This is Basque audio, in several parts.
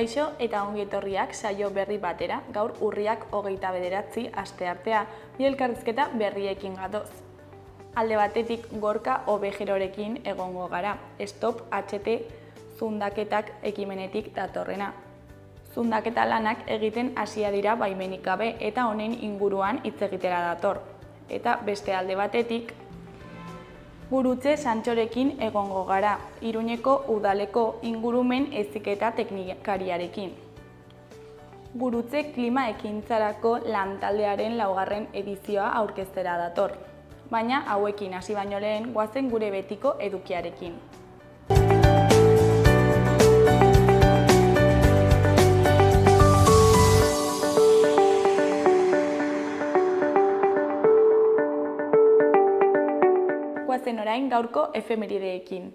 Kaixo eta ongi etorriak saio berri batera, gaur urriak 29 asteartea, bi elkarrizketa berriekin gatoz. Alde batetik Gorka Obejerorekin egongo gara, Stop HT zundaketak ekimenetik datorrena. Zundaketa lanak egiten hasia dira baimenik gabe eta honen inguruan hitz egitera dator. Eta beste alde batetik, Gurutze Santxorekin egongo gara, Iruñeko udaleko ingurumen heziketa teknikariarekin. Gurutze klima ekintzarako lantaldearen 4. edizioa aurkeztera dator. Baina hauekin hasi baino lehen goazen gure betiko edukiarekin. Goazen orain gaurko efemerideekin.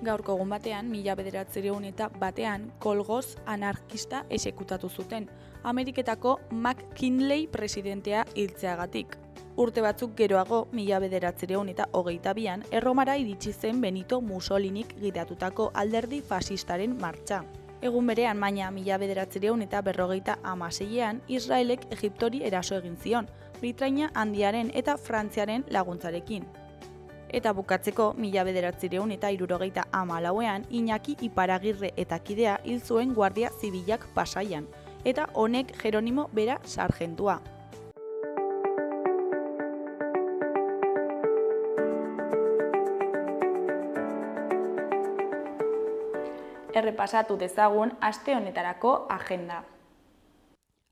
Gaurko egun batean, 1901 kolgoz anarkista exekutatu zuten, Ameriketako McKinley presidentea hiltzeagatik. Urte batzuk geroago, 1922an, Erromara iritsi zen Benito Mussolinik gidatutako alderdi fasistaren martxa. Egun berean, baina 1956an, Israelek Egiptori eraso egin zion, Britainia Handiaren eta Frantziaren laguntzarekin. Eta bukatzeko, 1974an, Iñaki Iparagirre eta kidea hil zuen Guardia Zibilak Pasaian, eta honek Jeronimo bera sargentua. Errepasatu dezagun aste honetarako agenda.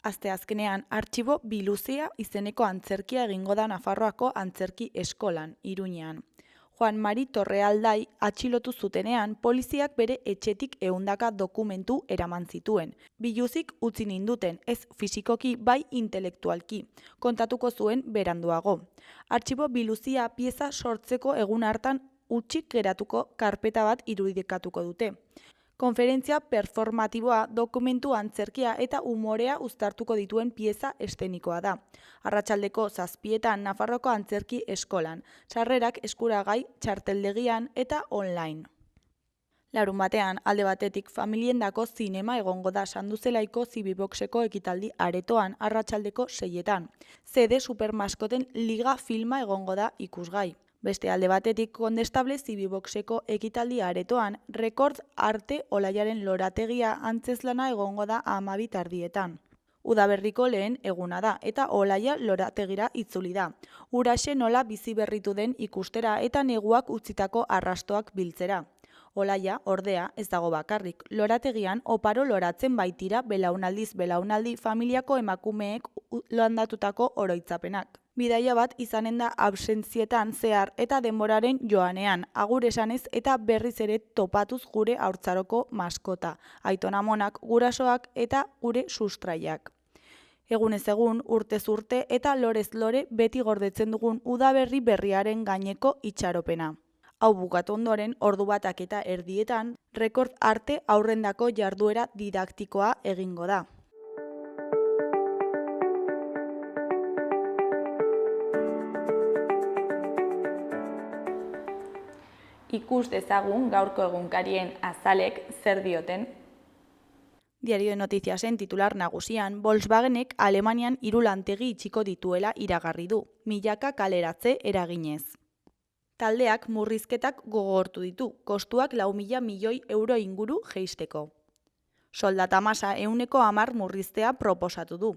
Asteazkenean, Artxibo Biluzia izeneko antzerkia egingo da Nafarroako Antzerki Eskolan, Iruñean. Juan Mari Torrealdai atxilotu zutenean, poliziak bere etxetik 100 dokumentu eraman zituen. Biluzik utzi ninduten, ez fisikoki bai intelektualki, kontatuko zuen beranduago. Artxibo Biluzia pieza sortzeko egun hartan hutsik geratuko karpeta bat irudikatuko dute. Konferentzia performatiboa, dokumentu antzerkia eta umorea uztartuko dituen pieza eszenikoa da. Arratsaldeko 7etan Nafarroko Antzerki Eskolan, sarrerak eskuragai txarteldegian eta online. Larunbatean, alde batetik familiendako zinema egongo da Sanduzelaiko Zibiboxeko ekitaldi aretoan arratsaldeko 6etan. CD Supermaskoten Liga filma egongo da ikusgai. Beste alde batetik Kondestable Zibiboxeko ekitaldi aretoan Rekord Arte Olaiaren lorategia antzezlana egongo da 12 Udaberriko lehen eguna da eta Olaia lorategira itzuli da. Huraxe nola bizi berritu den ikustera eta neguak utzitako arrastoak biltzera. Olaia, ordea, ez dago bakarrik. Lorategian oparo loratzen baitira belaunaldiz belaunaldi familiako emakumeek landatutako oroitzapenak. Bidaia bat izanen da absentzietan zehar eta denboraren joanean, agur esanez eta berriz ere topatuz gure haurtzaroko maskota, aitonamonak, gurasoak eta gure sustraiak. Egunez egun, urtez urte eta lorez lore beti gordetzen dugun udaberri berriaren gaineko itxaropena. Hau bukatu ondoren, ordu 1:30 Rekord Arte aurrendako jarduera didaktikoa egingo da. Ikus dezagun gaurko egunkarien azalek zer dioten. Diario de Noticiasen titular nagusian, Volkswagenek Alemanian 3 lantegi itxiko dituela iragarri du, milaka kaleratze eraginez. Taldeak murrizketak gogortu ditu, kostuak 4.000 milioi euro inguru jeisteko. Soldata masa 10% murriztea proposatu du.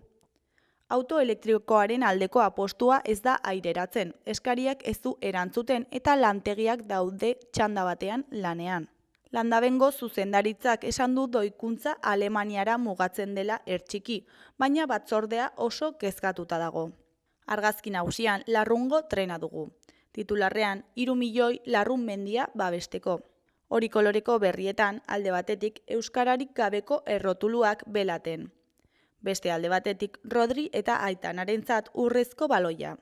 Auto elektrikoaren aldeko apostua ez da aireratzen, eskariak ez du erantzuten eta lantegiak daude txanda batean lanean. Landabengo zuzendaritzak esan du doikuntza Alemaniara mugatzen dela ertxiki, baina batzordea oso kezkatuta dago. Argazki nagusian Larrungo trena dugu. Titularrean 3 milioi larrun mendia babesteko. Hori koloreko berrietan alde batetik euskararik gabeko errotuluak belaten. Beste alde batetik Rodri eta Aitanarentzat urrezko baloia.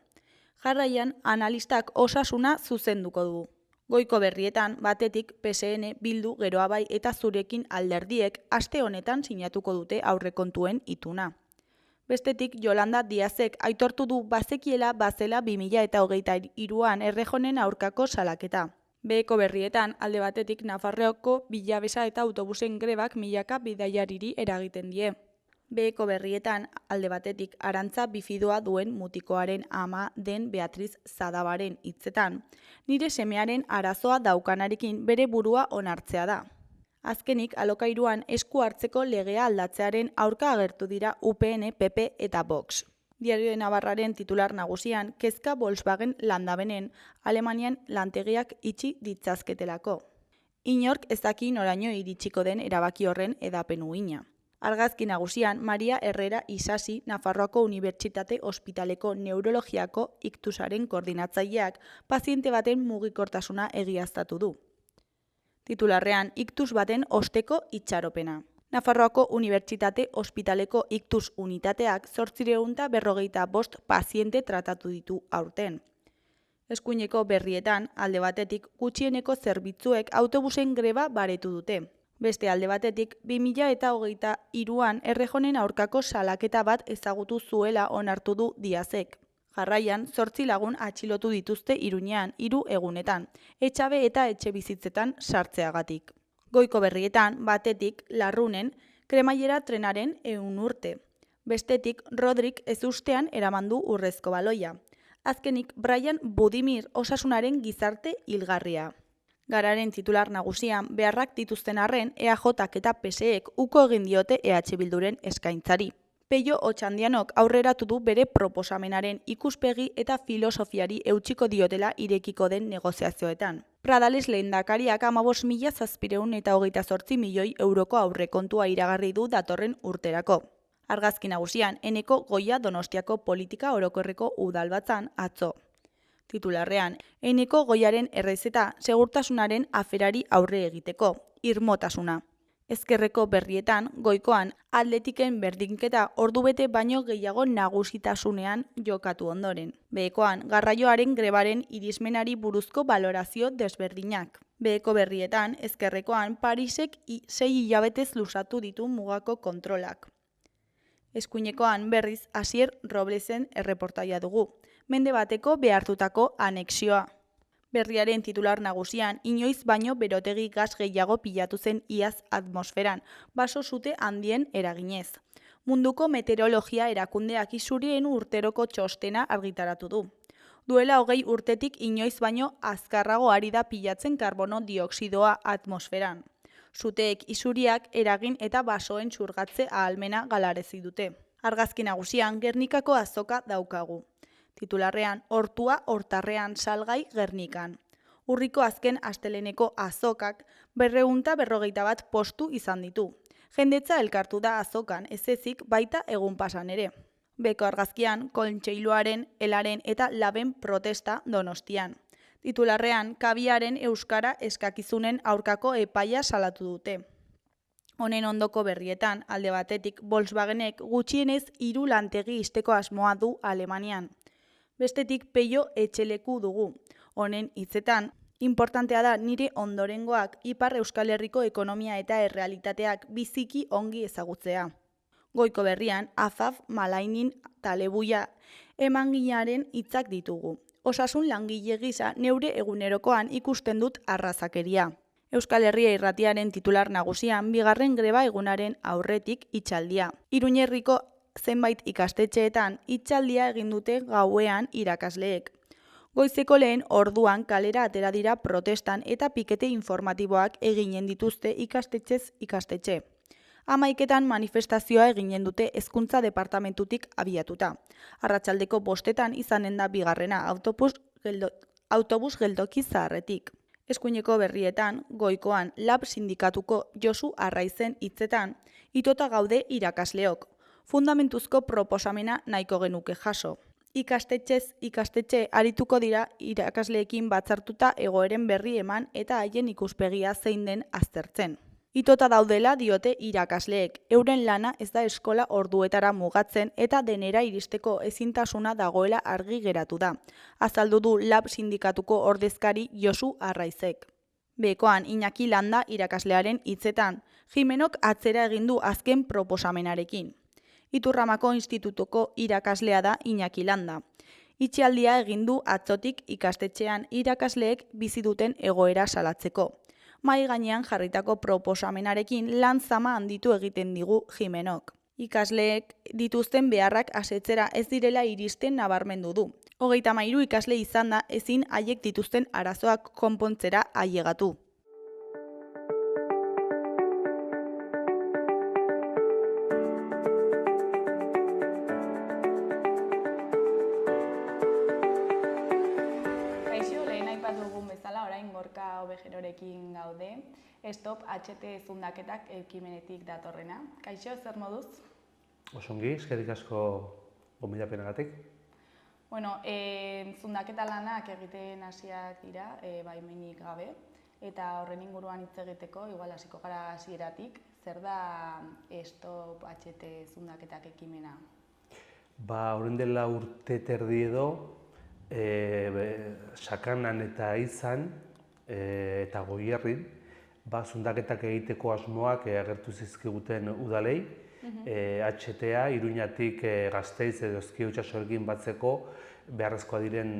Jarraian analistak osasuna zuzenduko du. Goiko berrietan batetik PSN, Bildu, Geroabai eta Zurekin alderdiek aste honetan sinatuko dute aurrekontuen ituna. Bestetik, Yolanda Diazek aitortu du bazekiela bazela 2023an Errejonen aurkako salaketa. Beheko berrietan, alde batetik Nafarroako bilabesa eta autobusen grebak milaka bidaiariri eragiten die. Beheko berrietan, alde batetik Arantza bifidua duen mutikoaren ama den Beatriz Zadabaren hitzetan, nire semearen arazoa daukanarekin bere burua onartzea da. Azkenik, alokairuan esku hartzeko legea aldatzearen aurka agertu dira UPN, PP eta Vox. Diario de Navarraren titular nagusian, kezka Volkswagen landabenen Alemanian lantegiak itxi ditzazketelako. Inork ez daki noraino iritsiko den erabaki horren edapen uhina. Argazki nagusian, Maria Herrera Isasi, Nafarroako Unibertsitate Ospitaleko Neurologiako iktusaren koordinatzaileak paziente baten mugikortasuna egiaztatu du. Titularrean, iktus baten osteko itxaropena. Nafarroako Unibertsitate Ospitaleko iktus unitateak 855 paziente tratatu ditu aurten. Eskuineko berrietan, alde batetik, gutxieneko zerbitzuek autobusen greba baretu dute. Beste alde batetik, 2023an Errejonen aurkako salaketa bat ezagutu zuela onartu du Diazek. Jarraian, 8 lagun atxilotu dituzte Iruñean 3 egunetan, etxabe eta etxebizitzetan sartzeagatik. Goiko berrietan, batetik, Larrunen, kremailera trenaren 100 urte. Bestetik, Rodrik ezustean eramandu urrezko baloia. Azkenik, Brian Budimir osasunaren gizarte hilgarria. Gararen titular nagusian, beharrak dituzten arren, EAJak eta PSEek uko egin diote EH Bilduren eskaintzari. Peio Otxandianok aurreratu du bere proposamenaren ikuspegi eta filosofiari eutsiko diotela irekiko den negoziazioetan. Pradales lehendakariak 15.728 milioi euroko aurrekontua iragarri du datorren urterako. Argazki nagusian, Eneko Goia Donostiako politika orokorreko udalbatzan atzo. Titularrean, Eneko Goiaren errezeta segurtasunaren aferari aurre egiteko, irmotasuna. Ezkerreko berrietan, goikoan, Atletiken berdinketa ordubete baino gehiago nagusitasunean jokatu ondoren. Behekoan, garraioaren grebaren irismenari buruzko balorazio desberdinak. Beheko berrietan, ezkerrekoan, Parisek 6 hilabetez luzatu ditu mugako kontrolak. Eskuinekoan berriz Asier Roblesen erreportaia dugu. Mende bateko behartutako anexioa. Berriaren titular nagusian, inoiz baino berotegi gas gehiago pilatu zen iaz atmosferan, baso zute handien eraginez. Munduko meteorologia erakundeak izurien urteroko txostena argitaratu du. Duela 20 urtetik inoiz baino azkarrago ari da pilatzen karbono dioxidoa atmosferan. Zuteek isuriak eragin eta basoen xurgatze ahalmena galarezi dute. Argazki nagusian, Gernikako azoka daukagu. Titularrean, hortua hortarrean salgai Gernikan. Urriko azken asteleneko azokak 251 postu izan ditu. Jendetza elkartu da azokan, ez ezik baita egun pasan ere. Beko argazkian, Kontseiluaren, Elaren eta Laben protesta Donostian. Titularrean, kabiaren euskara eskakizunen aurkako epaia salatu dute. Honen ondoko berrietan, alde batetik, Volkswagenek gutxienez 3 lantegi isteko asmoa du Alemanian. Bestetik Peio etxeleku dugu. Honen hitzetan, importantea da nire ondorengoak Ipar Euskal Herriko ekonomia eta errealitateak biziki ongi ezagutzea. Goiko berrian, Afaf Malainin Talebuia emanginaren hitzak ditugu. Osasun langile gisa neure egunerokoan ikusten dut arrazakeria. Euskal Herria Irratiaren titular nagusian bigarren greba egunaren aurretik itxaldia. Iruñerriko zenbait ikastetxeetan itxaldia egin dute gauean irakasleek. Goizeko lehen orduan kalera atera dira protestan eta pikete informatiboak eginen dituzte ikastetxez ikastetxe. 11etan manifestazioa eginen dute hezkuntza departamentutik abiatuta. Arratsaldeko 5etan izanen da bigarrena autobus geltoki zaharretik. Eskuineko berrietan, goikoan Lab sindikatuko Josu Arraizen hitzetan, itota gaude irakasleok. Fundamentuzko proposamena nahiko genuke jaso. Ikastetxez ikastetxe arituko dira irakasleekin batzartuta egoeren berri eman eta haien ikuspegia zein den aztertzen. Itota daudela diote irakasleek, euren lana ez da eskola orduetara mugatzen eta denera iristeko ezintasuna dagoela argi geratu da. Azaldu du Lab sindikatuko ordezkari Josu Arraizek. Bekoan Iñaki Landa irakaslearen hitzetan, Jimenok atzera egin du azken proposamenarekin. Iturramako institutuko irakaslea da Iñaki Landa. Itxialdia egin du atzotik ikastetxean irakasleek bizi duten egoera salatzeko. Mahai gainean jarritako proposamenarekin lan zama handitu egiten digu Jimenok. Ikasleek dituzten beharrak asetzera ez direla iristen nabarmendu du. 33 ikasle izanda ezin haiek dituzten arazoak konpontzera ailegatu. Kaixo, lehen aipatu dugun bezala, orain Gorka Obejerorekin gaude. Stop HT zundaketak ekimenetik datorrena. Kaixo, zer moduz? Osongi, eskerrik asko gonbidapenagatik. Bueno, zundaketa lanak egiten hasiak dira, baimenik gabe, eta horren inguruan hitz egiteko, igual hasiko gara hasieratik, zer da Stop HT zundaketak ekimena? Orain dela urte terdi edo, Sakanan eta Izan eta Goierrin, zundaketak egiteko asmoak agertu zizkiguten udalei, HTA Iruñatik Gasteiz edo Ezkio itsasoarekin batzeko beharrezkoa diren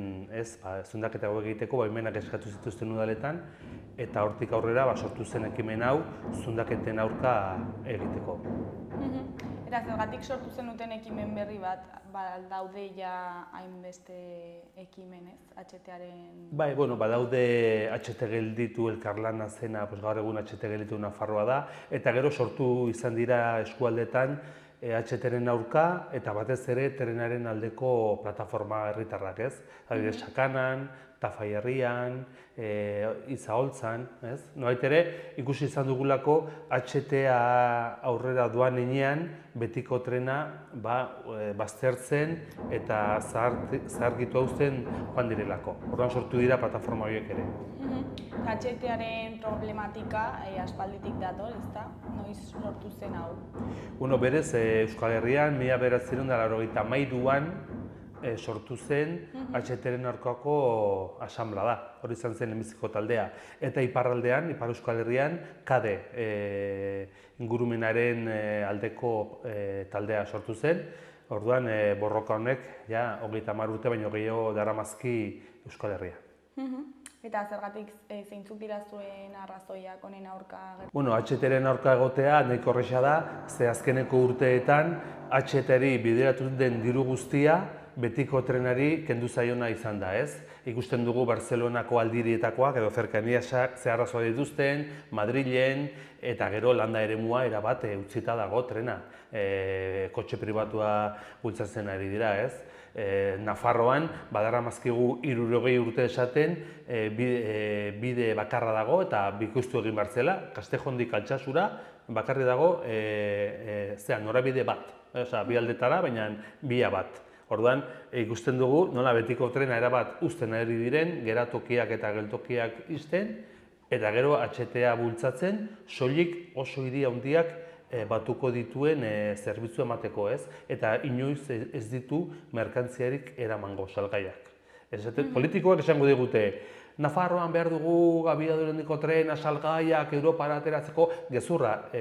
zundaketa hauek egiteko baimenak eskatu zituzten udaletan, eta hortik aurrera sortu zen ekimen hau zundaketen aurka egiteko. Eta zergatik sortu zenuten ekimen berri bat, daude ja hainbeste ekimenez, HT-aren... Badaude HT gelditu elkarlana zena, gaur egun HT gelditu Nafarroa da, eta gero sortu izan dira eskualdetan HT-ren aurka eta batez ere trenaren aldeko plataforma herritarrak, ez? Adibidez, Sakanan, Tafaiherrian, Izaholtzan, ez? Nolabait ere, ikusi izan dugulako HTA aurrera doan heinean betiko trena baztertzen eta zaharkitu hausten joan direlako. Orduan sortu dira plataforma horiek ere. HT-aren problematika aspalditik dator, ezta? Noiz sortu zen hau? Berez, Euskal Herrian 1993an sortu zen HT-ren aurkako asanblada, hori izan zen lehenbiziko taldea. Eta iparraldean, Ipar Euskal Herrian, KADE ingurumenaren aldeko taldea sortu zen. Orduan, borroka honek, 30 urte baino gehiago daramazki Euskal Herria. Eta zergatik zeintzuk dira zuen arrazoiak honen aurka? HT-ren aurka egotea nahiko erraza da, ze azkeneko urteetan HT-ri bideratu den diru guztia betiko trenari kendu zaiona izan da, ez? Ikusten dugu Barcelonako aldirietakoak edo zerkania ze arrazoa dituzten, Madrilen, eta gero landa eremua erabat utzita dago trena. Kotxe pribatua bultzatzen ari dira, ez? Nafarroan, badaramazkigu 60 urte esaten, bide bakarra dago eta bikoiztu egin behar zela, Kastejondik Altsasura bakarri dago norabide bat, bi aldetara, baina bia bat. Orduan, ikusten dugu nola betiko trena erabat uzten ari diren, geratokiak eta geltokiak izten, eta gero HTA bultzatzen, soilik oso hiri handiak batuko dituen zerbitzu emateko, ez? Eta inoiz ez ditu merkantziarik eramango salgaiak. Politikoak esango digute, Nafarroan behar dugu abiadurendiko trena, salgaiak, Europara ateratzeko gezurra.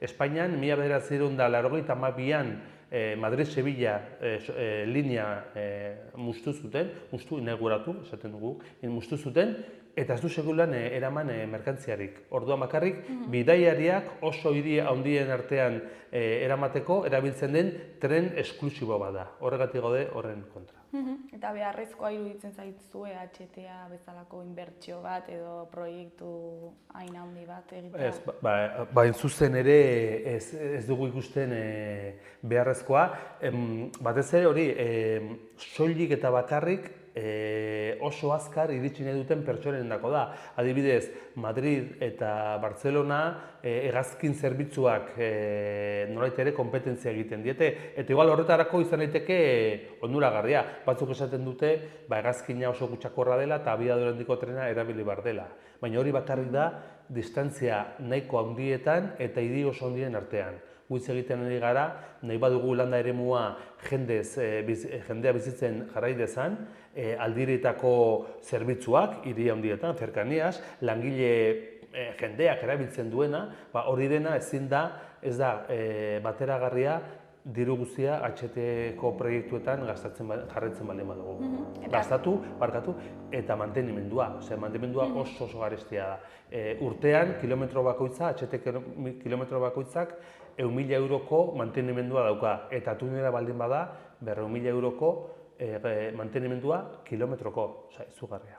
Espainian, 1982an Madrid-Sevilla linea mustu zuten, inauguratu, esaten dugu, mustu zuten, eta ez du segulan eraman merkantziarik. Orduan bakarrik, bidaiariak oso hiri handien artean eramateko erabiltzen den tren esklusibo bat da. Horregatik gaude horren kontra. Eta beharrezkoa iruditzen zaitzue HTA bezalako inbertsio bat edo proiektu hain handi bat egitea? Ez, zuzen ere ez dugu ikusten beharrezkoa. Batez ere hori, soilik eta bakarrik oso azkar iritsi nahi duten pertsonentzako da. Adibidez, Madrid eta Barcelona hegazkin zerbitzuak nolabait ere konpetentzia egiten diete, eta igual horretarako izan daiteke onuragarria. Batzuk esaten dute hegazkina oso kutsakorra dela eta abiadura handiko trena erabili behar dela. Baina hori bakarrik da distantzia nahiko handietan eta hiri oso handien artean. Guitz egiten ari gara, nahi badugu landa eremua jendea bizitzen jarrai dezan, aldirietako zerbitzuak, hiri handietan, zerkaniaz, langile jendeak erabiltzen duena, hori dena ez da bateragarria diru guztia HT-ko proiektuetan jarraitzen baldin badugu. Gastatu, barkatu, eta mantenimendua. Mantenimendua oso garestia da. Urtean, kilometro bakoitza, HT kilometro bakoitzak, 100.000 euroko mantenimendua dauka. Eta tunela baldin bada, 200.000 euroko mantenimendua kilometroko, izugarria.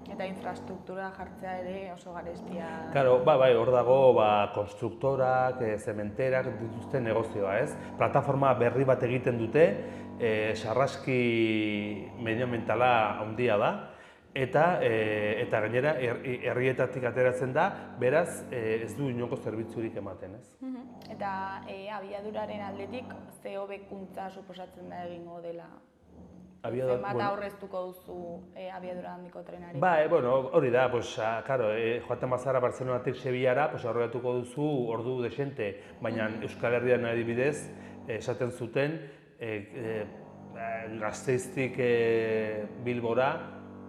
Eta infrastruktura jartzea ere oso garestia. Claro, bai, hor dago konstruktorak, zementerak dituzten negozioa, ez? Plataforma berri bat egiten dute, sarraski medioambientala handia da, eta gainera herrietatik ateratzen da, beraz ez du inongo zerbitzurik ematen, ez? Eta abiaduraren aldetik ze hobekuntza suposatzen da egingo dela? Zenbat aurreztuko duzu abiadura handiko trenari? Hori da, joaten bazara Bartzelonatik Sevillara, aurreratuko duzu ordu desente, baina Euskal Herrian adibidez, esaten zuten, Gasteiztik Bilbora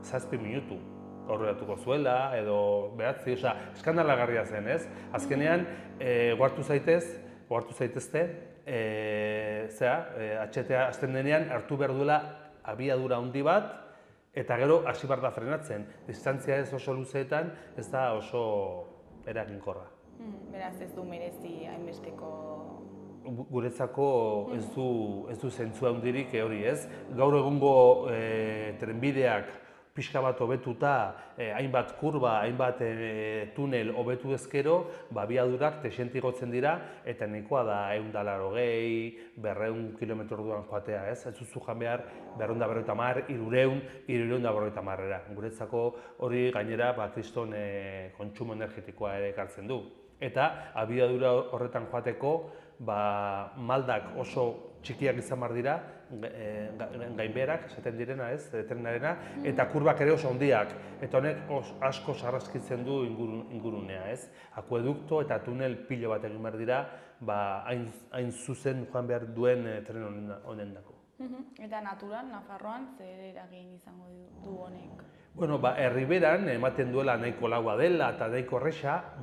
7 minutu aurreratuko zuela, edo 9, eskandalagarria zen, ez? Azkenean, ohartu zaitezte, HTA hasten denean hartu behar duela abiadura handi bat, eta gero hasi behar da frenatzen. Distantzia ez oso luzeetan, ez da oso eraginkorra. Beraz ez du merezi hainbesteko... Guretzako ez du zentzua handirik hori, ez? Gaur egungo trenbideak pixka bat hobetuta, hainbat kurba, hainbat tunel hobetu ezkero, abiadurak dezente igotzen dira, eta nahikoa da 180, 200 kilometro orduan joatea, ez? Ez duzu joan behar 250, 300 Guretzako hori gainera kriston kontsumo energetikoa ere ekartzen du. Eta abiadura horretan joateko, maldak oso txikiak izan behar dira, gainbeherak, esaten direna, ez, trenarena, eta kurbak ere oso handiak. Eta honek asko sarraskitzen du ingurunea, ez. Akuedukto eta tunel pilo bat egin behar dira, hain zuzen joan behar duen tren honen dako. Eta naturan, Nafarroan, zer eragin izango du honek? Herriberan ematen duela nahiko laua dela eta nahiko erresa,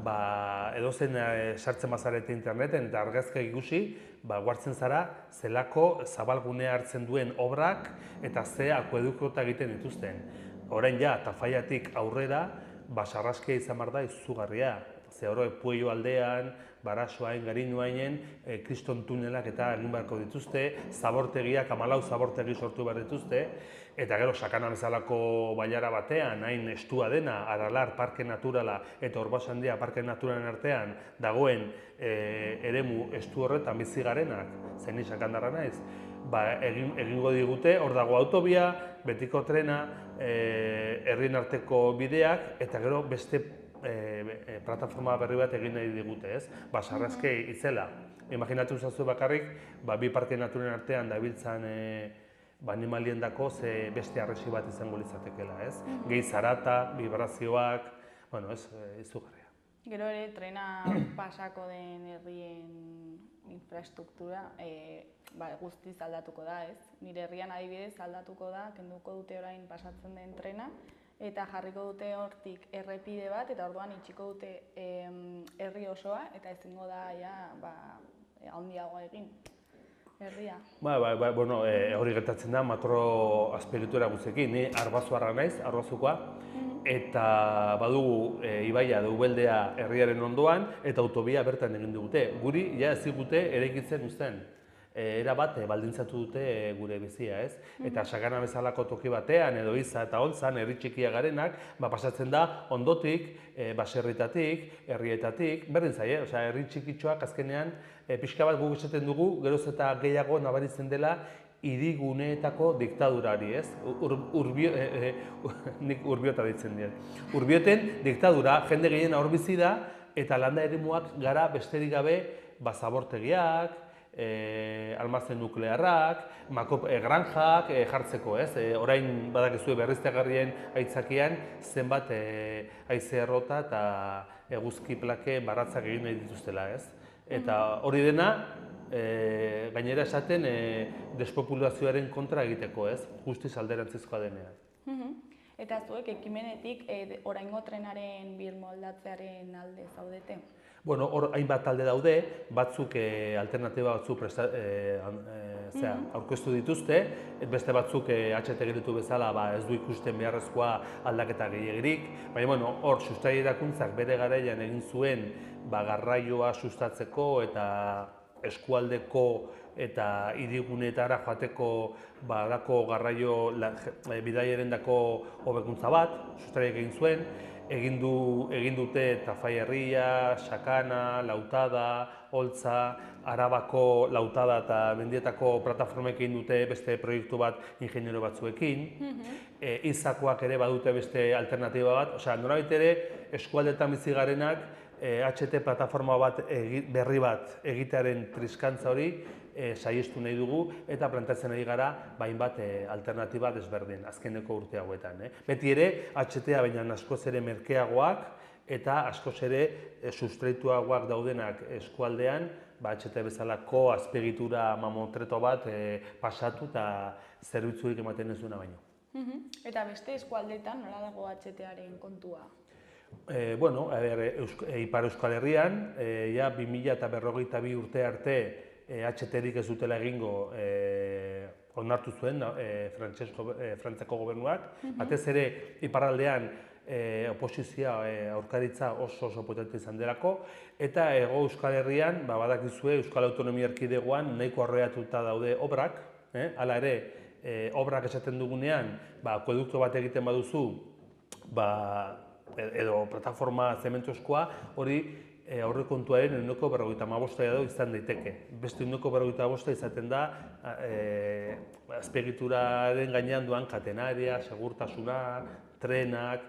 edozen sartzen bazarete interneten eta argazka ikusi, guartzen zara zelako zabalgunea hartzen duen obrak eta ze akuedukota egiten dituzten. Orain Tafaiatik aurrera, sarraskia izan behar da izugarria. Ze hori Puello aldean, Barasoain, Gariñoainen, kriston tunelak eta egin beharko dituzte, zabortegiak, 14 zabortegi sortu behar dituzte, eta gero Sakana bezalako bailara batean, hain estua dena, Aralar parke naturala eta Orbasandia parke naturalen artean dagoen eremu estu horretan bizi garenak, zein Sakandarra naiz, egingo digute, hor dago autobia, betiko trena, herrien arteko bideak, eta gero beste plataforma berri bat egin nahi digute, ez? Sarraski itzela. Imaginatu zazu bakarrik, bi parke naturen artean dabiltzan animalien dako ze beste arresi bat izango litzatekeela, ez? Gehi zarata, vibrazioak, izugarria. Gero ere, trena pasako den herrien infrastruktura guztiz aldatuko da, ez? Nire herrian adibidez aldatuko da, kenduko dute orain pasatzen den trena, eta jarriko dute hortik errepide bat, eta orduan itxiko dute herri osoa, eta ezingo da handiagoa egin herria. Hori gertatzen da makro azpiegitura guztiekin. Ni Arbazuarra naiz, Arbazukoa, eta badugu ibaia du beldea herriaren ondoan, eta autobia bertan egin dugute. Guri ez digute eraikitzen uzten. Erabat baldintzatu dute gure bizia, ez? Eta Sakana bezalako toki batean, edo Iza eta Oltzan, herri txikia garenak, pasatzen da ondotik, baserritatik, herrietatik, berdin zaie, herri txikitxoak azkenean pixka bat guk esaten dugu, geroz eta gehiago nabaritzen dela hiriguneetako diktadurari, ez? Nik Urbiota ditzen dira. Urbioten diktadura, jende gehiena hor bizi da, eta landa eremuak gara besterik gabe zabortegiak, almazen nuklearrak, granjak jartzeko, ez? Orain badakizue berriztagarrien aitzakian zenbat haize errota eta eguzki plake baratzak egin nahi dituztela, ez? Eta hori dena, gainera esaten despopulazioaren kontra egiteko, ez? Guztiz alderantzizkoa denean. Eta zuek ekimenetik oraingo trenaren birmoldatzearen alde zaudete? Bueno, hor hainbat talde daude, batzuk alternatiba batzuk aurkeztu dituzte, beste batzuk HT gelditu bezala ez du ikusten beharrezkoa aldaketa gehiegirik, baina bueno, hor Sustraiak Erakuntzak bere garaian egin zuen garraioa sustatzeko eta eskualdeko eta hiriguneetara joateko badako garraio bidaiarendako hobekuntza bat, Sustraiak egin zuen, egin dute Tafalla, Sakana, Lautada, Oltza, Arabako Lautada eta Mendietako plataformek egin dute beste proiektu bat ingeniero batzuekin. Izakoak ere badute beste alternatiba bat, osea, norabait ere eskualdetan bizi garenak HT plataforma bat berri bat egitearen triskantza hori saihestu nahi dugu eta planteatzen ari gara hainbat alternatiba desberdin azkeneko urte hauetan. Beti ere HTA baina askoz ere merkeagoak eta askoz ere sustraituagoak daudenak eskualdean, HT bezalako azpiegitura mamotreto bat pasatu eta zerbitzurik ematen ez duena baino. Eta beste eskualdeetan nola dago HTaren kontua? Bueno, Ipar Euskal Herrian, 2052 urte arte HT-rik ez dutela egingo onartu zuen Frantziako gobernuak. Batez ere, iparraldean oposizioa aurkaritza oso potente izan delako, eta Hego Euskal Herrian, badakizue Euskal Autonomia Erkidegoan nahiko aurreratuta daude obrak, hala ere, obrak esaten dugunean, akuedukto bat egiten baduzu, edo plataforma zementuskoa, hori aurrekontuaren 95% edo izan daiteke. Beste 95% izaten da azpiegituraren gainean duan katenaria, segurtasuna, trenak,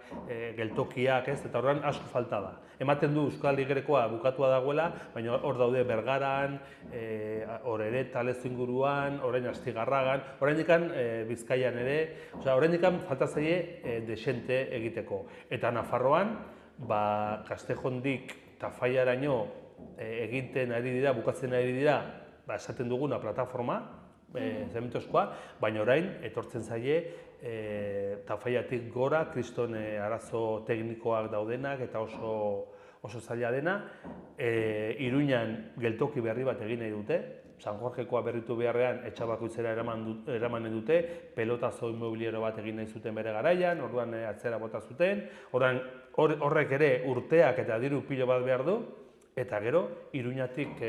geltokiak, eta horren asko falta da. Ematen du Euskal Igrekoa bukatua dagoela, baina hor daude Bergaran, Orereta, Lezo inguruan, orain Astigarragan, oraindik Bizkaian ere, oraindik falta zaie desente egiteko. Eta Nafarroan, Kastejondik Tafallaraino egiten ari dira, bukatzen ari dira, esaten duguna plataforma, zementoskoa, baina orain etortzen zaie Tafallatik gora, kriston arazo teknikoak daudenak eta oso zaila dena. Iruñan geltoki berri bat egin nahi dute, San Jorgekoa berritu beharrean Etxabakoitzera eramanen dute, pelotazo inmobiliero bat egin nahi zuten bere garaian, orduan atzera bota zuten, horrek ere urteak eta diru pilo bat behar du, eta gero Iruñatik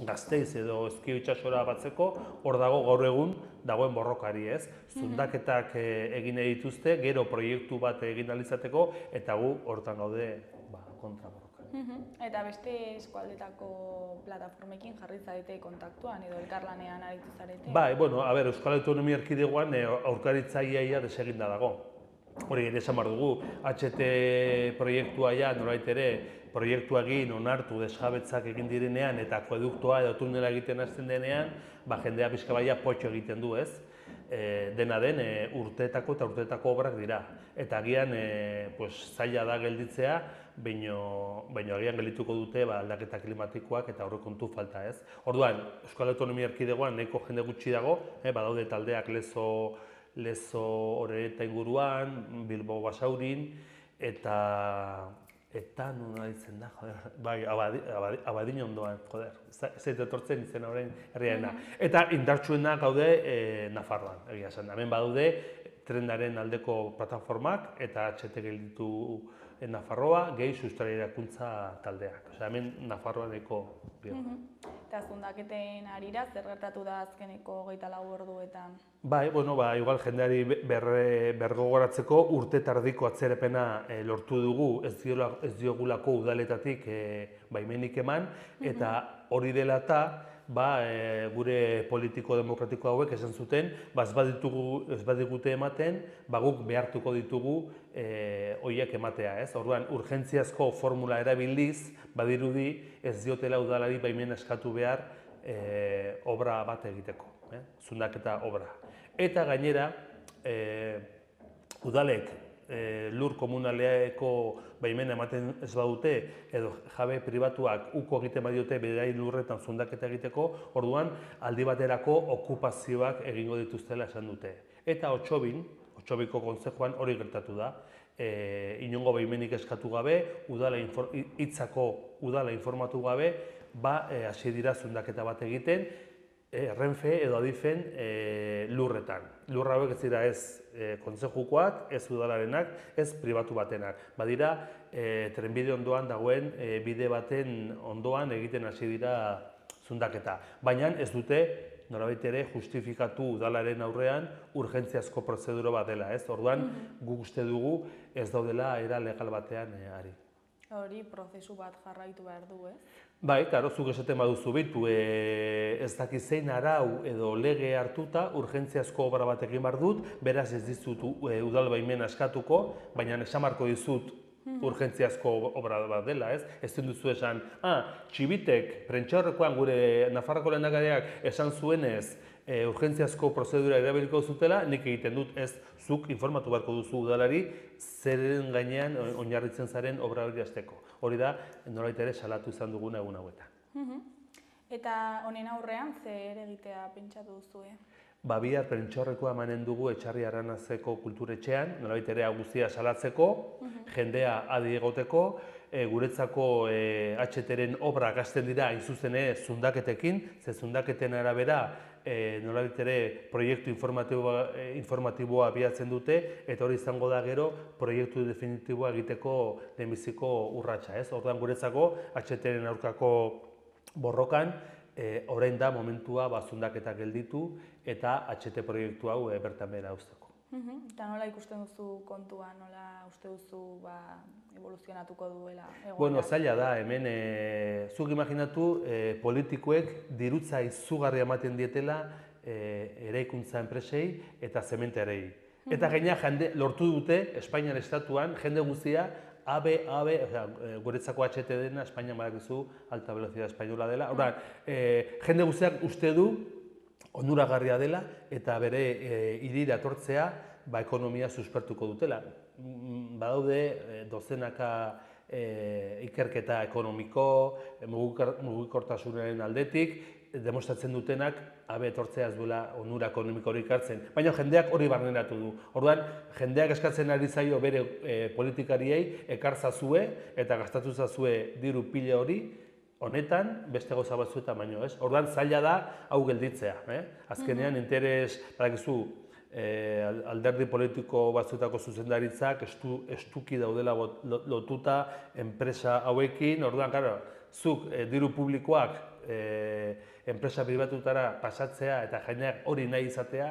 Gasteiz edo Ezkio itsasora batzeko, hor dago gaur egun dagoen borrokari, ez? Zundaketak egin nahi dituzte, gero proiektu bat egin ahal izateko, eta gu hortan gaude kontra borrokan. Eta beste eskualdetako plataformekin jarri zarete kontaktuan edo elkarlanean aritu zarete? Bai, bueno, Euskal Autonomia Erkidegoan aurkaritzaia deseginda dago. Hori ere esan behar dugu, HT proiektua nolabait ere proiektua egin onartu desjabetzak egin direnean eta akueduktoa edo tunela egiten hasten denean, jendea pixka baia potxo egiten du, ez? Dena den urteetako eta urteetako obrak dira. Eta agian zaila da gelditzea, baina agian geldituko dute aldaketa klimatikoak eta aurrekontu falta, ez? Orduan, Euskal Autonomia Erkidegoan nahiko jende gutxi dago, badaude taldeak Lezo Orereta inguruan, Bilbo Basaurin, eta nuna ditzen da, bai, Abadin ondoan, ez etortzen izena orain herriarena. Eta indartsuena gaude Nafarroan, egia esan. Hemen badaude trenaren aldeko plataformak eta HT gelditu Nafarroa, gehi Sustraiak Erakuntza taldeak. Hemen Nafarroan eko bihar. Eta zundaketen arira, zer gertatu da azkeneko 24 orduetan? Bai, igual jendeari bergogoratzeko urte tardiko atzerapena lortu dugu, ez diogulako udaletatik baimenik eman, eta hori dela eta gure politiko demokratiko hauek esan zuten, ez badigute ematen, guk behartuko ditugu horiek ematea, ez? Orduan, urgentziazko formula erabiliz, badirudi ez diotela udalari baimena eskatu behar obra bat egiteko, zundaketa obra. Eta gainera, udalek lur komunaleko baimena ematen ez badute, edo jabe pribatuak uko egiten badiote beraien lurretan zundaketa egiteko, orduan aldi baterako okupazioak egingo dituztela esan dute. Eta Otxobiko kontzejuan hori gertatu da. inongo baimenik eskatu gabe, udala informatu gabe, hasi dira zundaketa bat egiten, Renfe edo Adifen lurretan. Lurra hauek ez dira ez kontzejukoak, ez udalarenak, ez pribatu batenak. Badira, trenbide ondoan dagoen bide baten ondoan egiten hasi dira zundaketa. Baina ez dute norabait ere justifikatu udalaren aurrean urgentziazko prozedura bat dela, ez? Orduan, guk uste dugu ez daudela era legal batean ari. Hori prozesu bat jarraitu behar du, ez? Bai, klaro, zuk esaten baduzu bitu, ez dakit zein arau edo lege hartuta urgentziazko obra bat egin behar dut, beraz ez dizut udal baimena eskatuko, baina esan beharko dizut urgentziazko obra bat dela, ez? Ez duzu esan, Txibitek, prentsaurrekoan gure Nafarroako lehendakariak esan zuenez, urgentziazko prozedura erabiliko zutela, nik egiten dut ez zuk informatu beharko duzu udalari zeren gainean oinarritzen zaren obra hori hasteko. Hori da, nolabait ere salatu izan duguna egun hauetan. Eta honen aurrean zer egitea pentsatu duzue? Bihar prentsaurrekoa emanen dugu Etxarri Arranazeko kulturetxean, nolabait ere guztia salatzeko, jendea adi egoteko, guretzako HTren obra gazten dira hain zuzen zundaketekin, ze zundaketen arabera nolabait ere proiektu informatiboa abiatzen dute, eta hori izango da gero proiektu definitiboa egiteko lehenbiziko urratsa, ez? Orduan guretzako HTren aurkako borrokan orain da momentua zundaketak gelditu eta HT proiektu hau bertan behera uzteko. Eta nola ikusten duzu kontua, nola uste duzu evoluzionatuko duela egoera? Bueno, zaila da, hemen zuk imaginatu politikoek dirutza izugarria ematen dietela eraikuntza enpresei eta zementerei. Eta gaina lortu dute, Espainiar estatuan, jende guztia, guretzako HT dena, Espainia badakizu, alta velocidad espainola dela. Jende guztiak uste du, onuragarria dela, eta bere hirira etortzea ekonomia suspertuko dutela. Badaude dozenaka ikerketa ekonomiko, mugikortasunaren aldetik, demostratzen dutenak etortzea ez duela onura ekonomikorik hartzen. Baina jendeak hori barneratu du. Orduan, jendeak eskatzen ari zaio bere politikariei ekartzazue eta gastatuzazue diru pile hori, honetan, beste gauza batzuetan baino, ez? Orduan, zaila da hau gelditzea. Azkenean, interes, badakizu, alderdi politiko batzuetako zuzendaritzak estuki daudela lotuta enpresa hauekin. Orduan, zuk diru publikoak enpresa pribatutara pasatzea eta jendeak hori nahi izatea,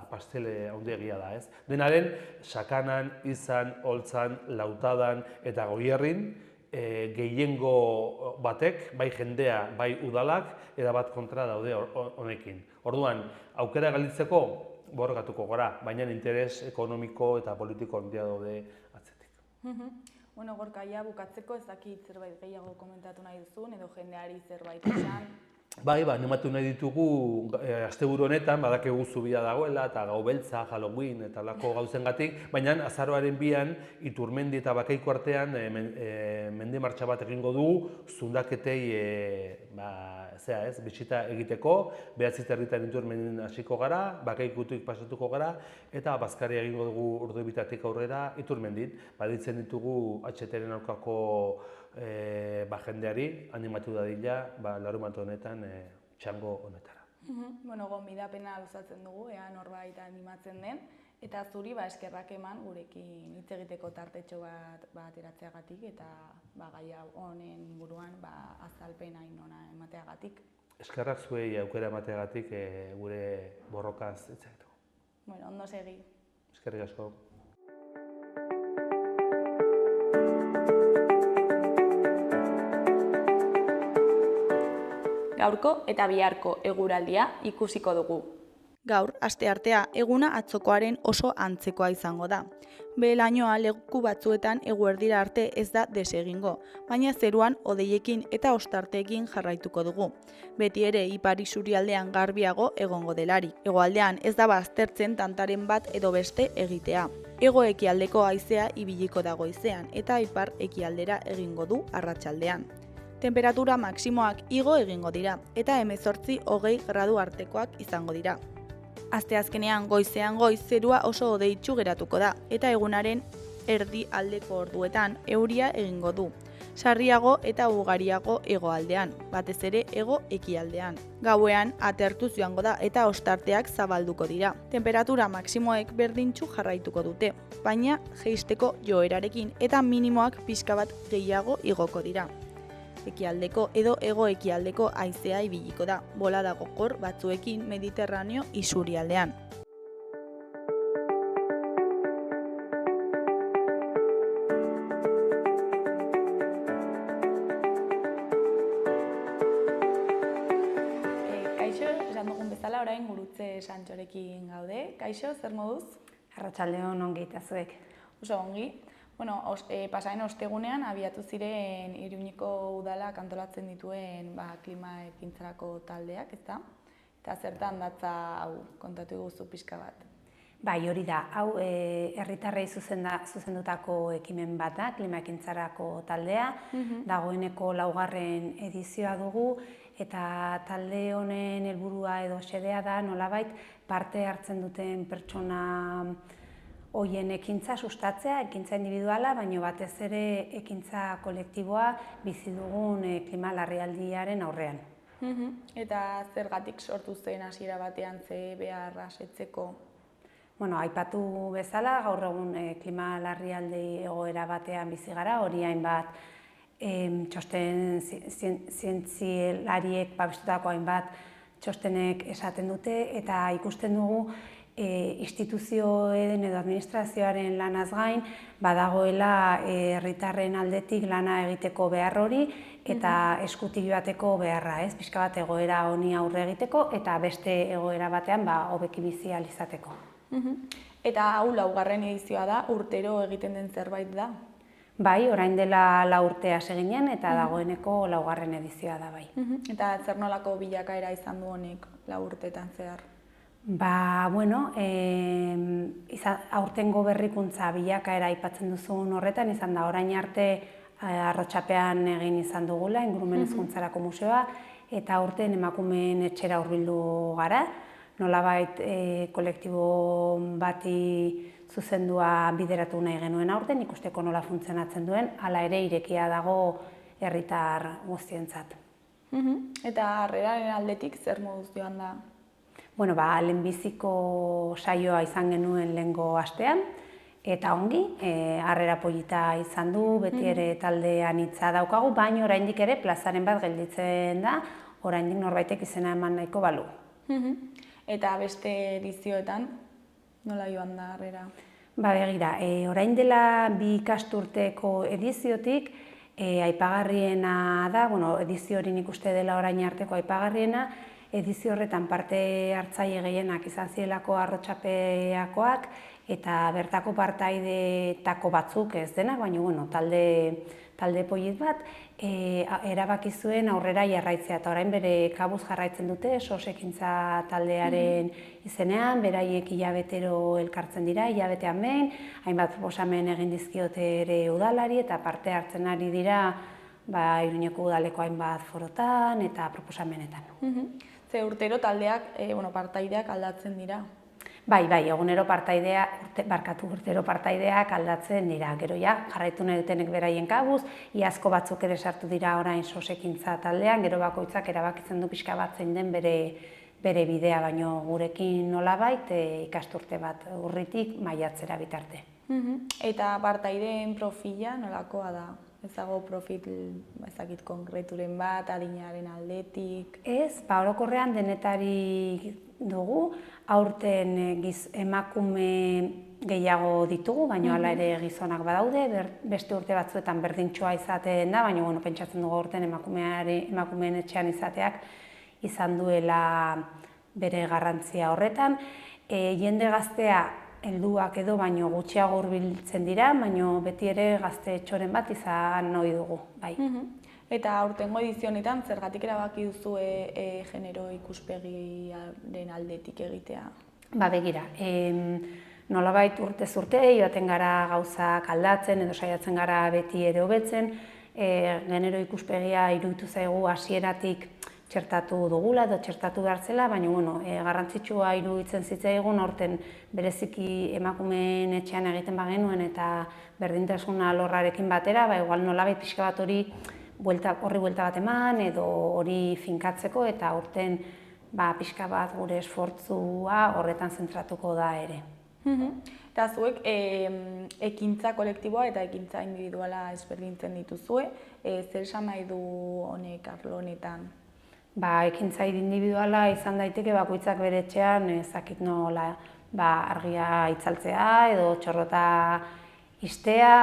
pastele handia da, ez? Denaren, Sakanan, Izan, Oltzan, Lautadan eta Goierrin, gehiengo batek, bai jendea, bai udalak, erabat kontra daude honekin. Orduan, aukera galditzeko borrokatuko gara, baina interes ekonomiko eta politiko handia daude atzetik. Bueno, Gorka, bukatzeko ez dakit zerbait gehiago komentatu nahi duzun, edo jendeari zerbait esan? Bai, animatu nahi ditugu asteburu honetan, badakigu zubia dagoela, eta gau beltza, Halloween eta lako gauzengatik, baina azaroaren 2an Iturmendi eta Bakaiko artean mende martxa bat egingo dugu, zundaketei bisita egiteko, 9:30 Iturmendin hasiko gara, Bakaikutik pasatuko gara, eta bazkaria egingo dugu Urdubitatik aurrera Iturmendin. Baditzen ditugu HTren aurkako jendeari animatu dadila larunbat honetan txango honetara. Bueno, gonbidapena luzatzen dugu, ea norbait animatzen den, eta zuri eskerrak eman gurekin hitz egiteko tartetxo bat eratzeagatik eta gai honen inguruan azalpen hain ona emateagatik. Eskerrak zuei aukera emateagatik gure borrokaz hitz egiteko. Bueno, ondo segi. Eskerrik asko. Gaurko eta biharko eguraldia ikusiko dugu. Gaur, asteartea, eguna atzokoaren oso antzekoa izango da. Behe-lainoa leku batzuetan eguerdira arte ez da desegingo, baina zeruan hodeiekin eta ostarteekin jarraituko dugu. Beti ere ipar isurialdean garbiago egongo delarik. Hegoaldean ez da baztertzen tantaren bat edo beste egitea. Hego-ekialdeko haizea ibiliko da goizean eta ipar ekialdera egingo du arratsaldean. Temperatura maksimoak igo egingo dira eta 18-20 gradu artekoak izango dira. Asteazkenean goizean goiz zerua oso hodeitsu geratuko da eta egunaren erdi aldeko orduetan euria egingo du. Sarriago eta ugariago hegoaldean, batez ere hego-ekialdean. Gauean atertuz joango da eta ostarteak zabalduko dira. Temperatura maksimoek berdintsu jarraituko dute, baina jeisteko joerarekin eta minimoak pixka bat gehiago igoko dira. Ekialdeko edo hego-ekialdeko haizea ibiliko da, bolada gogor batzuekin Mediterraneo isurialdean. Kaixo, esan dugun bezala orain Gurutze Santxorekin gaude. Kaixo, zer moduz? Arratsaldeon ongi eta zuek. Oso ongi. Pasaren ostegunean abiatu ziren Iruñeko udalak antolatzen dituen klima ekintzarako taldeak, ezta? Eta zertan datza hau kontatu guzu pixka bat? Bai, hori da. Hau herritarrei zuzendutako ekimen bat da, klima ekintzarako taldea. Dagoeneko 4. edizioa dugu eta talde honen helburua edo xedea da nolabait parte hartzen duten pertsona hoien ekintza sustatzea, ekintza individuala, baina batez ere ekintza kolektiboa bizi dugun klima larrialdiaren aurrean. Eta zergatik sortu zen hasiera batean ze beharra asetzeko? Aipatu bezala, gaur egun klima larrialdi egoera batean bizi gara, hori hainbat txosten zientzialariek babestutako hainbat txostenek esaten dute eta ikusten dugu instituzioen edo administrazioaren lanaz gain badagoela herritarren aldetik lana egiteko behar hori eta eskutik joateko beharra, pixka bat egoera honi aurre egiteko eta beste egoera batean hobeki bizi ahal izateko. Eta hau 4. edizioa da, urtero egiten den zerbait da? Bai, orain dela 4 urte hasi ginen eta dagoeneko 4. edizioa da bai. Eta zer nolako bilakaera izan du honek 4 urteetan zehar? Aurtengo berrikuntza bilakaera aipatzen duzun horretan izan da, orain arte Arrotxapean egin izan dugula, Ingurumen Hezkuntzarako Museoa, eta aurten emakumeen etxera hurbildu gara, nolabait kolektibo bati zuzendua bideratu nahi genuen aurten, ikusteko nola funtzionatzen duen, hala ere irekia dago herritar guztientzat. Eta harreraren aldetik zer moduz joan da? Lehenbiziko saioa izan genuen lehengo astean, eta ongi, harrera polita izan du, beti ere talde anitza daukagu, baina oraindik ere plazaren bat gelditzen da, oraindik norbaitek izena eman nahiko balu. Eta beste edizioetan, nola joan da harrera? Begira, orain dela 2 ikasturteko ediziotik, aipagarriena da, edizio hori nik uste dela orain arteko aipagarriena, edizio horretan parte hartzaile gehienak izan zielako Arrotxapeakoak eta bertako partaideetako batzuk ez denak, baina talde polit bat erabaki zuen aurrera jarraitzea eta orain bere kabuz jarraitzen dute SOS ekintza taldearen izenean, beraiek hilabetero elkartzen dira, hilabetean behin, hainbat proposamen egin dizkiote ere udalari eta parte hartzen ari dira Iruñeko udaleko hainbat forotan eta proposamenetan. Ze urtero taldeak, partaideak aldatzen dira? Bai, egunero urtero partaideak aldatzen dira. Gero jarraitu nahi dutenek beraien kabuz, iazko batzuk ere sartu dira orain SOS ekintza taldean, gero bakoitzak erabakitzen du pixka bat zein den bere bidea, baino gurekin nolabait ikasturte bat urritik maiatzera bitarte. Eta partaideen profila nolakoa da? Ez dago profil ezakit konkreturen bat, adinaren aldetik? Ez, orokorrean denetari dugu, aurten emakume gehiago ditugu, baina hala ere gizonak badaude, beste urte batzuetan berdintxoa izaten da, baina pentsatzen dugu aurten emakumeen etxean izateak izan duela bere garrantzia horretan. Jende gaztea helduak edo baino gutxiago hurbiltzen dira, baino beti ere gazte txoren bat izan ohi dugu, bai. Eta aurtengo edizio honetan zergatik erabaki duzue genero ikuspegiaren aldetik egitea? Begira, nolabait urtez urte joaten gara gauzak aldatzen edo saiatzen gara beti ere hobetzen, genero ikuspegia iruditu zaigu hasieratik txertatu dugula edo txertatu behar zela, baina garrantzitsua iruditzen zitzaigun aurten bereziki emakumeen etxean egiten bagenuen eta berdintasun alorrarekin batera, igual nolabait pixka bat horri buelta bat eman edo hori finkatzeko eta aurten pixka bat gure esfortzua horretan zentratuko da ere. Eta zuek ekintza kolektiboa eta ekintza individuala ezberdintzen dituzue, zer esan nahi du honek arlo honetan? Ekintza individuala izan daiteke bakoitzak bere etxean ezakit nola argia itzaltzea edo txorrota istea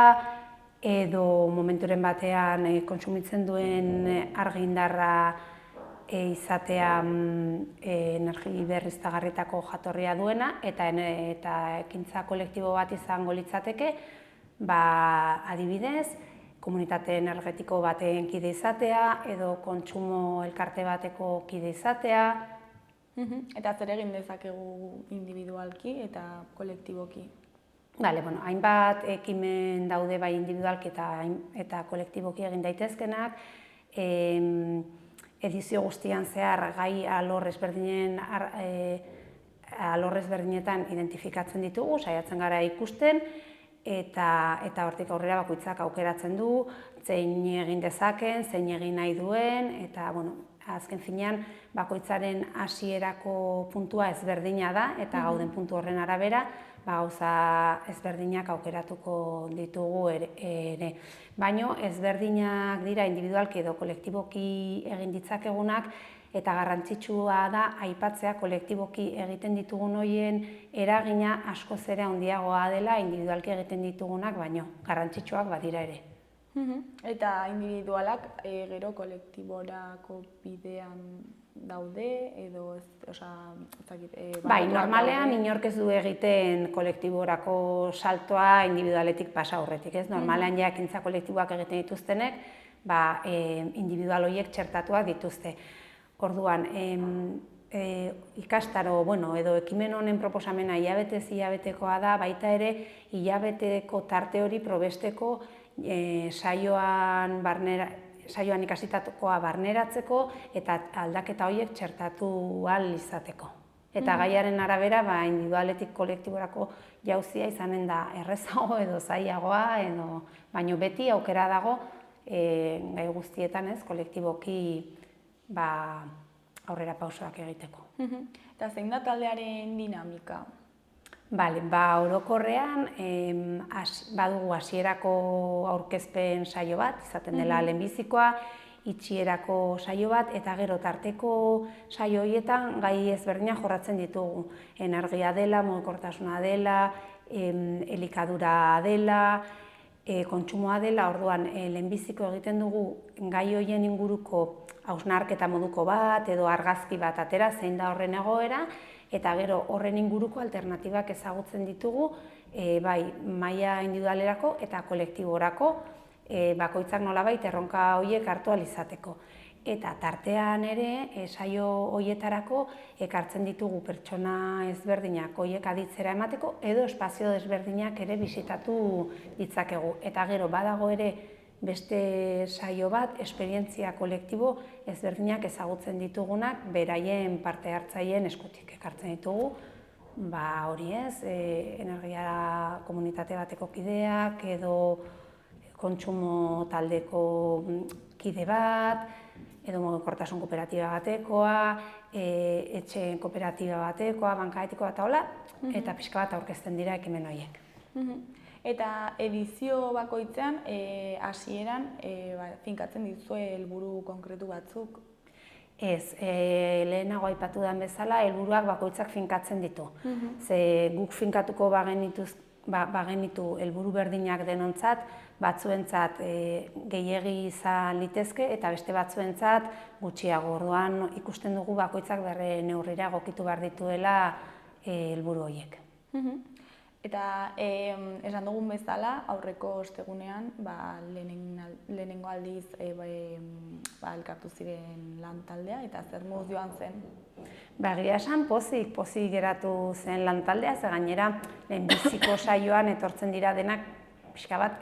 edo momenturen batean kontsumitzen duen argindarra izatea energi berriztagarrietako jatorria duena eta ekintza kolektibo bat izango litzateke, adibidez, komunitate energetiko baten kide izatea edo kontsumo elkarte bateko kide izatea. Eta zer egin dezakegu individualki eta kolektiboki? Hainbat ekimen daude bai individualki eta kolektiboki egin daitezkenak. Edizio guztian zehar gai alor ezberdinetan identifikatzen ditugu, saiatzen gara ikusten, eta hortik aurrera bakoitzak aukeratzen du, zein egin dezaken, zein egin nahi duen, eta azken finean bakoitzaren hasierako puntua ezberdina da, eta gauden puntu horren arabera, gauza ezberdinak aukeratuko ditugu ere. Baina ezberdinak dira individualki edo kolektiboki egin ditzakegunak, eta garrantzitsua da aipatzea kolektiboki egiten ditugun horien eragina askoz ere handiagoa dela individualki egiten ditugunak, baino garrantzitsuak badira ere. Eta individualak gero kolektiborako bidean daude edo normalean inork ez du egiten kolektiborako saltoa individualetik pasa aurretik, ez? Normalean ekintza kolektiboak egiten dituztenek, individual horiek txertatuak dituzte. Orduan, ikastaro edo ekimen honen proposamena hilabetekoa da, baita ere hilabeteko tarte hori probesteko saioan ikasitakoa barneratzeko eta aldaketa horiek txertatu ahal izateko. Eta gaiaren arabera, individualetik kolektiborako jauzia izanen da errezago edo zailagoa, baina beti aukera dago gai guztietan ez, kolektiboki aurrera pausoak egiteko. Eta zein da taldearen dinamika? Orokorrean badugu hasierako aurkezpen saio bat, izaten dela lehenbizikoa, itxierako saio bat, eta gero tarteko saio horietan gai ezberdinak jorratzen ditugu. Energia dela, mugikortasuna dela, elikadura dela, kontsumoa dela, orduan lehenbiziko egiten dugu gai horien inguruko hausnarketa moduko bat edo argazki bat atera zein da horren egoera, eta gero horren inguruko alternatibak ezagutzen ditugu, maila individualerako eta kolektiborako, bakoitzak nolabait erronka horiek hartu ahal izateko. Eta tartean ere, saio horietarako ekartzen ditugu pertsona ezberdinak horiek aditzera emateko, edo espazio ezberdinak ere bisitatu ditzakegu. Eta gero badago ere beste saio bat, esperientzia kolektibo ezberdinak ezagutzen ditugunak, beraien parte hartzaileen eskutik ekartzen ditugu. Hori ez, energia komunitate bateko kideak edo kontsumo taldeko kide bat, edo mugikortasun kooperatiba batekoa, etxeen kooperatiba batekoa, banka etikoa eta hola, eta pixka bat aurkezten dira ekimen horiek. Eta edizio bakoitzean, hasieran finkatzen dituzue helburu konkretu batzuk? Ez, lehenago aipatu den bezala, helburuak bakoitzak finkatzen ditu. Ze guk finkatuko bagenitu helburu berdinak denontzat, batzuentzat gehiegi izan litezke eta beste batzuentzat gutxiago. Orduan ikusten dugu bakoitzak bere neurrira egokitu behar dituela helburu horiek. Eta esan dugun bezala, aurreko ostegunean lehenengo aldiz elkartu ziren lan taldea eta zer moduz joan zen? Egia esan pozik geratu zen lan taldea, ze gainera lehenbiziko saioan etortzen dira denak pixka bat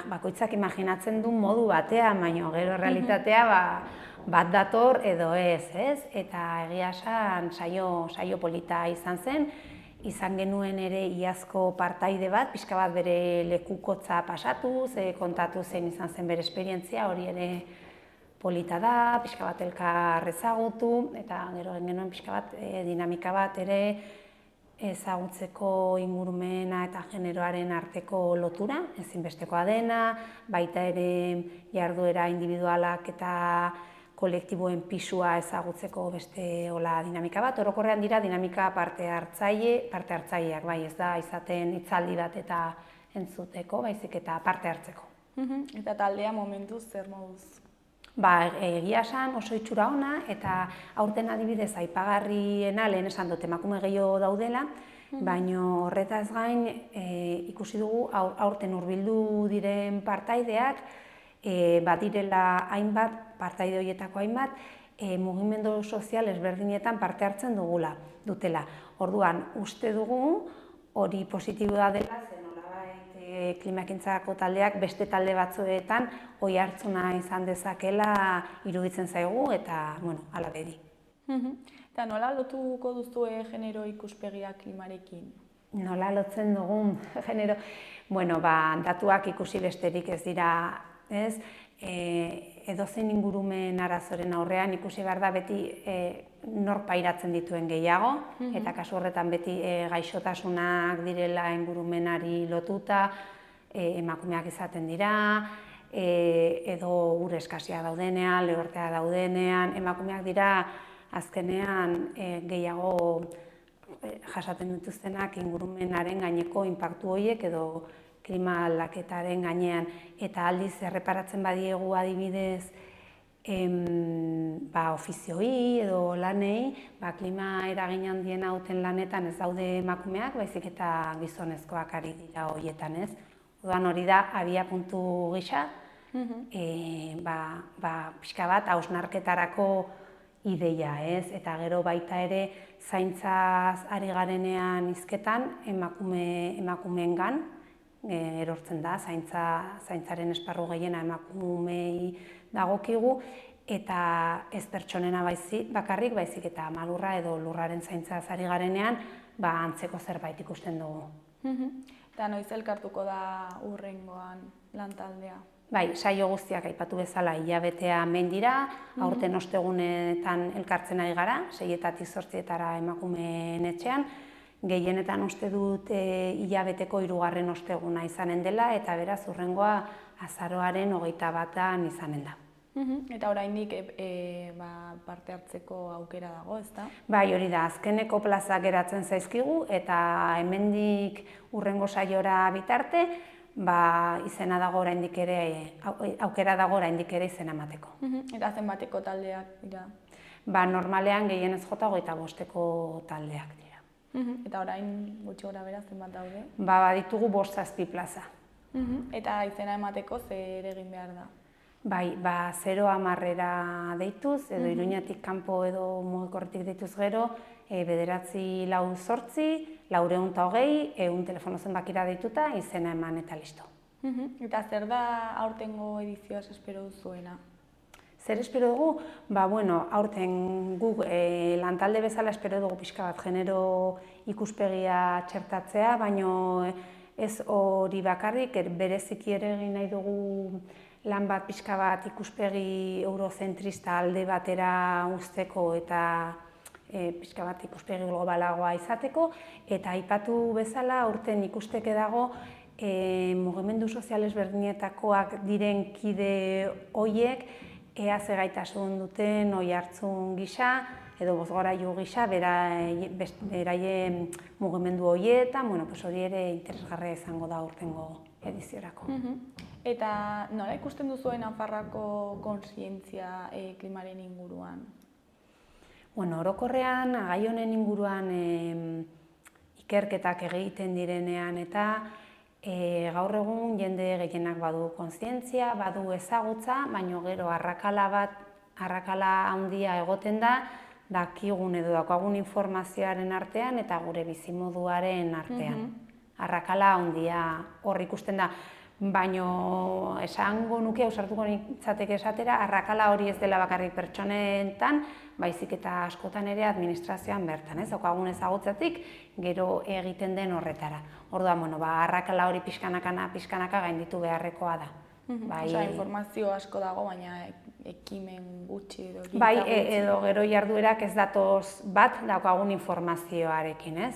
bakoitzak imaginatzen du modu batean, baina gero realitatea bat dator edo ez, Eta egia esan saio polita izan zen, izan genuen ere iazko partaide bat, pixka bat bere lekukotza pasatuz, kontatu zen izan zen bere esperientzia, hori ere polita da, pixka bat elkar ezagutu, eta gero genuen pixka bat dinamika bat ere ezagutzeko ingurumena eta generoaren arteko lotura, ezinbestekoa dena, baita ere jarduera individualak eta kolektiboen pisua ezagutzeko beste dinamika bat. Orokorrean dira dinamika parte hartzaileak, bai, ez da izaten hitzaldi bat eta entzuteko, baizik eta parte hartzeko. Eta taldea momentuz zer moduz? Egia esan oso itxura ona, eta aurten adibidez aipagarriena lehen esan dut emakume gehiago daudela, baina horretaz gain ikusi dugu aurten hurbildu diren partaideak, badirela hainbat, partaide horietako hainbat, mugimendu sozial ezberdinetan parte hartzen dutela. Orduan, uste dugu hori positiboa dela, klimakintzako taldeak beste talde batzuetan oi hartzuna izan dezakela iruditzen zaigu eta, hala bedi. Eta nola lotuko duzue genero ikuspegia klimarekin? Nola lotzen dugun genero? Datuak ikusi besterik ez dira, ez? Edozein ingurumen arazoren aurrean ikusi behar da beti nork pairatzen dituen gehiago, eta kasu horretan beti gaixotasunak direla ingurumenari lotuta, emakumeak izaten dira, edo ur eskasia daudenean, lehortea daudenean, emakumeak dira azkenean gehiago jasaten dituztenak ingurumenaren gaineko inpaktu horiek edo klima aldaketaren gainean, eta aldiz erreparatzen badiegu adibidez ofizioi edo lanei, klima eragin handiena duten lanetan ez daude emakumeak, baizik eta gizonezkoak ari dira horietan, ez? Orduan hori da abiapuntu gisa, pixka bat hausnarketarako ideia, ez? Eta gero baita ere zaintzaz ari garenean hizketan emakumeengan, erortzen da, zaintzaren esparru gehiena emakumei dagokigu, eta ez pertsonena bakarrik, baizik eta malurra edo lurraren zaintzaz ari garenean, antzeko zerbait ikusten dugu. Eta noiz elkartuko da hurrengoan lantaldea? Saio guztiak aipatu bezala hilabetea hemen dira, aurten ostegunetan elkartzen ari gara, 6-etatik 8-etara emakumeen etxean, gehienetan uste dut hilabeteko 3. osteguna izanen dela, eta beraz hurrengoa azaroaren 21 izanen da. Eta oraindik parte hartzeko aukera dago, ezta? Hori da, azkeneko plazak geratzen zaizkigu, eta hemendik hurrengo saiora bitarte, izena dago oraindik ere, aukera dago oraindik ere izena emateko. Eta zenbateko taldeak dira? Normalean gehienez jota 25 taldeak dira. Eta orain gutxi gora bera zenbat daude? Baditugu 5-7 plaza. Eta izena emateko zer egin behar da? 0-10 deituz, edo Iruñatik kanpo edo mugikorretik deituz gero, 9-8-8, 420, 100 telefono zenbakira deituta, izena eman eta listo. Eta zer da aurtengo edizioaz espero duzuena? Zer espero dugu? Aurten guk lantalde bezala espero dugu pixka bat genero ikuspegia txertatzea, baina ez hori bakarrik, bereziki ere egin nahi dugu lan bat pixka bat ikuspegi eurozentrista alde batera uzteko eta pixka bat ikuspegi globalagoa izateko, eta aipatu bezala aurten ikusteke dago mugimendu sozial ezberdinetakoak diren kide horiek ea ze gaitasun duten oi hartzun gisa edo bozgorailu gisa beraien mugimendu horietan, hori ere interesgarria izango da aurtengo ediziorako. Eta nola ikusten duzuen Nafarroako kontzientzia klimaren inguruan? Orokorrean, gai honen inguruan ikerketak egiten direnean eta gaur egun jende gehienak badu kontzientzia, badu ezagutza, baina gero arrakala handia egoten da, dakigun edo daukagun informazioaren artean eta gure bizimoduaren artean. Arrakala handia hor ikusten da. Baino esango nuke, ausartuko nintzateke esatera, arrakala hori ez dela bakarrik pertsonetan, baizik eta askotan ere administrazioan bertan, ez? Daukagun ezagutzatik, gero egiten den horretara. Orduan, arrakala hori pixkanaka gainditu beharrekoa da. Osea, informazio asko dago, baina ekimen gutxi edo ekintza Bai, gutxi. edo gero jarduerak ez datoz bat daukagun informazioarekin, ez?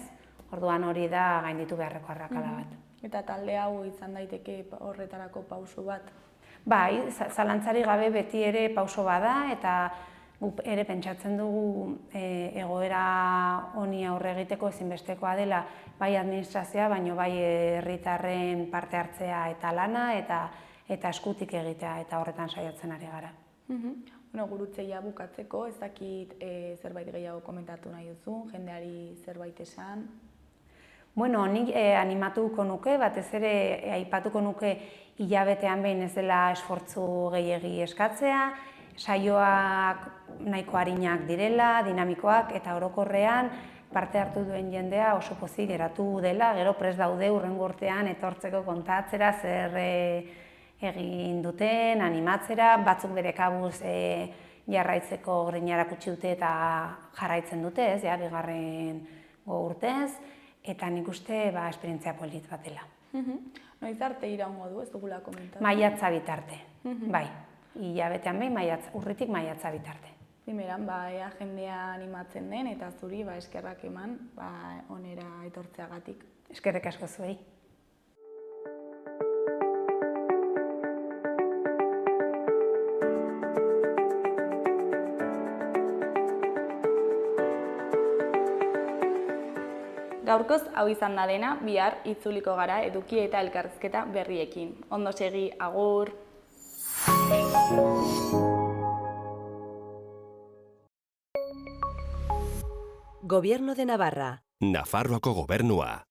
Orduan hori da gainditu beharreko arrakala bat. Eta talde hau izan daiteke horretarako pauso bat. Bai, zalantzari gabe beti ere pauso bada, eta guk ere pentsatzen dugu egoera honi aurre egiteko ezinbestekoa dela bai administrazioa, baino bai herritarren parte hartzea eta lana, eta eskutik egitea, eta horretan saiatzen ari gara. Gurutzeia bukatzeko, ez dakit zerbait gehiago komentatu nahi duzu, jendeari zerbait esan. Nik animatuko nuke, batez ere aipatuko nuke hilabetean behin ez dela esfortzu gehiegi eskatzea, saioak nahiko arinak direla, dinamikoak, eta orokorrean parte hartu duen jendea oso pozik geratu dela, gero prest daude hurrengo urtean etortzeko kontatzera zer egin duten, animatzera, batzuk bere kabuz jarraitzeko grinarak utzi dute eta jarraitzen dute, ez, bigarrengo urtez, eta nik uste esperientzia polit bat dela. Noiz arte iraungo du, ez dugula komentatu? Maiatza bitarte, bai. Hilabetean behin urritik maiatza bitarte. Primeran, ea jendea animatzen den, eta zuri eskerrak eman onera etortzeagatik. Eskerrik asko zuei. Gaurkoz hau izan da dena, bihar itzuliko gara eduki eta elkarrizketa berriekin. Ondo segi, agur! Gobierno de Navarra. Nafarroako gobernua.